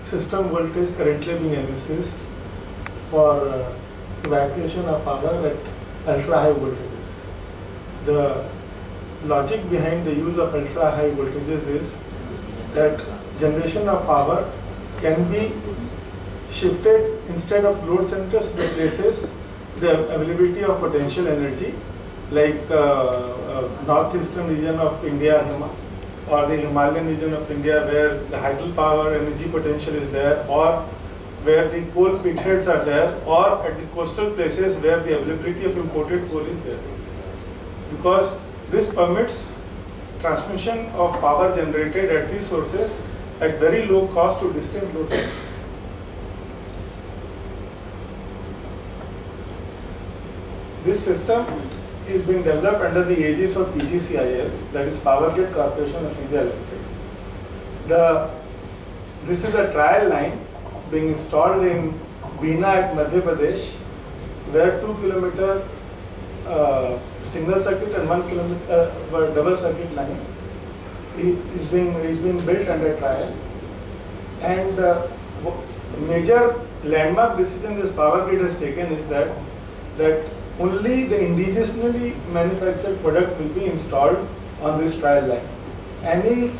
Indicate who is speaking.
Speaker 1: system voltage currently being envisaged for evacuation of power at ultra high voltages. The logic behind the use of ultra high voltages is that generation of power can be shifted instead of load centers to places the availability of potential energy, like northeastern region of India or the Himalayan region of India, where the hydropower energy potential is there, or where the coal pit heads are there, or at the coastal places where the availability of imported coal is there. Because this permits transmission of power generated at these sources at very low cost to distant locations. This system is being developed under the aegis of PGCIL, that is Power Grid Corporation of India Limited. This is a trial line being installed in Bina at Madhya Pradesh, where 2 kilometer single circuit and 1 kilometer double circuit line is being built under trial. And major landmark decision this Power Grid has taken is that only the indigenously manufactured product will be installed on this trial line. Any